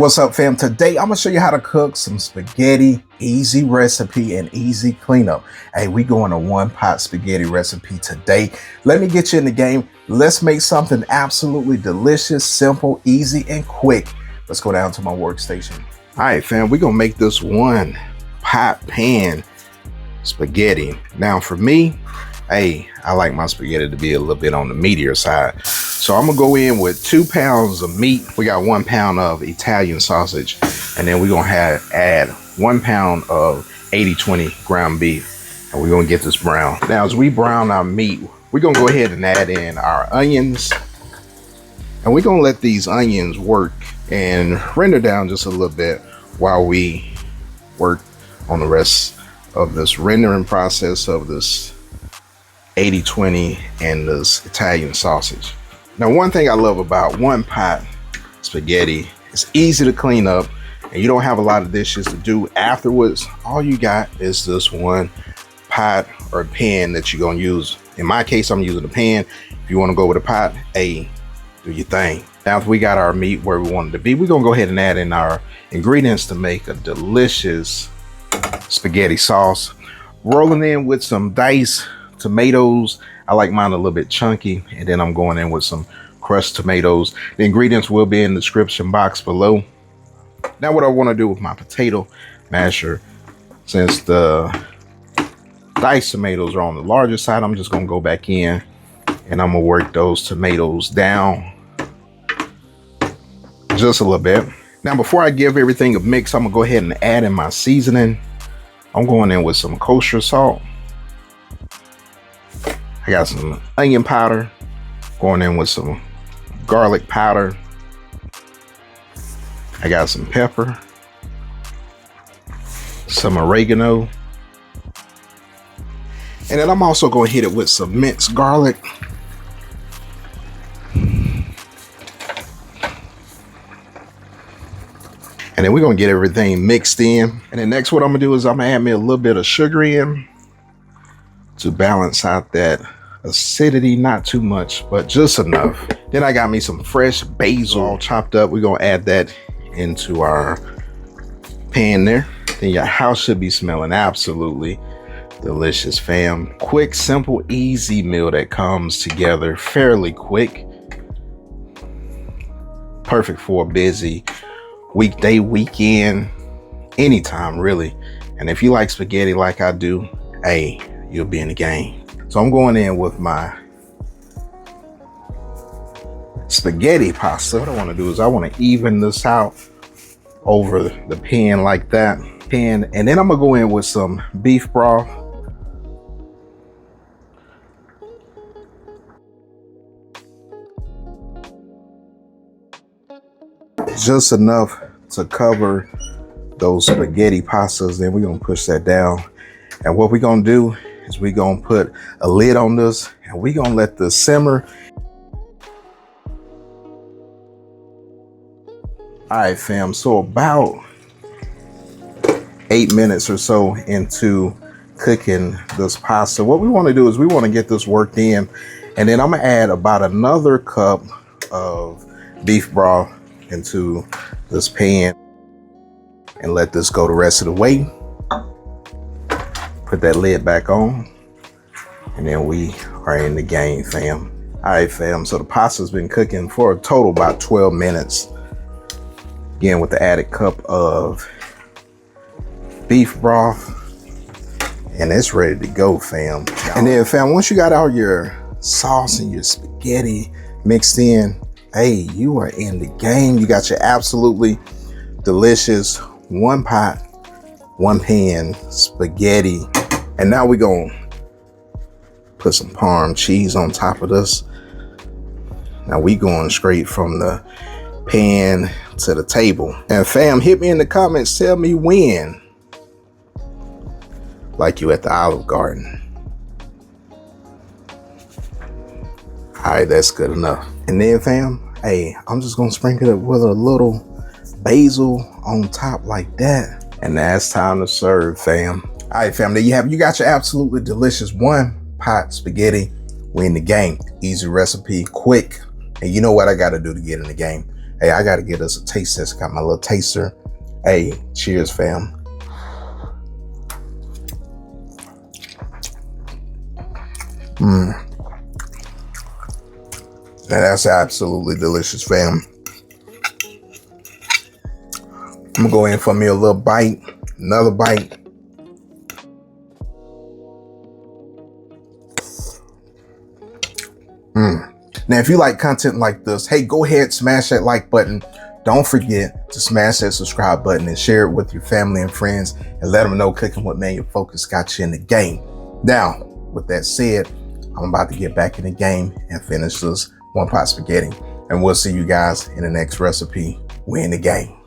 What's up, fam? Today I'm gonna show you how to cook some spaghetti. Easy recipe and easy cleanup. Hey, we going a one-pot spaghetti recipe today. Let me get you in the game. Let's make something absolutely delicious, simple, easy, and quick. Let's go down to my workstation. All right, fam, we're gonna make this one pot pan spaghetti. Now for me, hey, I like my spaghetti to be a little bit on the meatier side. So I'm gonna go in with 2 pounds of meat. We got 1 pound of Italian sausage, and then we're gonna add 1 pound of 80-20 ground beef, and we're gonna get this brown. Now, as we brown our meat, we're gonna go ahead and add in our onions, and we're gonna let these onions work and render down just a little bit while we work on the rest of this rendering process of this 80-20 and this Italian sausage. Now, one thing I love about one pot spaghetti, it's easy to clean up and you don't have a lot of dishes to do afterwards. All you got is this one pot or pan that you're gonna use. In my case, I'm using a pan. If you wanna go with a pot, hey, do your thing. Now, if we got our meat where we want it to be, we're gonna go ahead and add in our ingredients to make a delicious spaghetti sauce. Rolling in with some diced tomatoes. I like mine a little bit chunky, and then I'm going in with some crushed tomatoes. The ingredients will be in the description box below. Now, what I want to do with my potato masher, since the diced tomatoes are on the larger side, I'm just going to go back in and I'm going to work those tomatoes down just a little bit. Now, before I give everything a mix, I'm going to go ahead and add in my seasoning. I'm going in with some kosher salt. I got some onion powder, going in with some garlic powder. I got some pepper, some oregano, and then I'm also going to hit it with some minced garlic. And then we're going to get everything mixed in. And then next, what I'm going to do is I'm going to add me a little bit of sugar in to balance out that acidity, not too much, but just enough. Then I got me some fresh basil all chopped up. We're gonna add that into our pan there. Then your house should be smelling absolutely delicious, fam. Quick, simple, easy meal that comes together fairly quick. Perfect for a busy weekday, weekend, anytime really. And if you like spaghetti like I do, hey, you'll be in the game. So I'm going in with my spaghetti pasta. What I want to do is I want to even this out over the pan like that. And then I'm gonna go in with some beef broth. Just enough to cover those spaghetti pastas. Then we're gonna push that down. And what we're gonna do is we're gonna put a lid on this and we're gonna let this simmer. All right, fam, so about 8 minutes or so into cooking this pasta, what we wanna do is we wanna get this worked in, and then I'm gonna add about another cup of beef broth into this pan and let this go the rest of the way. Put that lid back on, and then we are in the game, fam. All right, fam, so the pasta's been cooking for a total about 12 minutes. Again, with the added cup of beef broth, and it's ready to go, fam. And then, fam, once you got all your sauce and your spaghetti mixed in, hey, you are in the game. You got your absolutely delicious one pot, one pan spaghetti. And now we're gonna put some Parm cheese on top of this. Now we going straight from the pan to the table. And fam, hit me in the comments, tell me when, like you at the Olive Garden. All right, that's good enough. And then, fam, hey, I'm just gonna sprinkle it with a little basil on top like that. And now it's time to serve, fam. All right, fam, there you have it. You got your absolutely delicious one pot spaghetti. We in the game. Easy recipe, quick. And you know what I got to do to get in the game. Hey, I gotta get us a taste test. Got my little taster. Hey, cheers, fam. Now that's absolutely delicious, fam. I'm gonna go in for me a little bite, another bite. Now, if you like content like this, hey, go ahead, smash that like button. Don't forget to smash that subscribe button and share it with your family and friends and let them know Cooking with Manual Focus got you in the game. Now, with that said, I'm about to get back in the game and finish this one pot spaghetti. And we'll see you guys in the next recipe. We're in the game.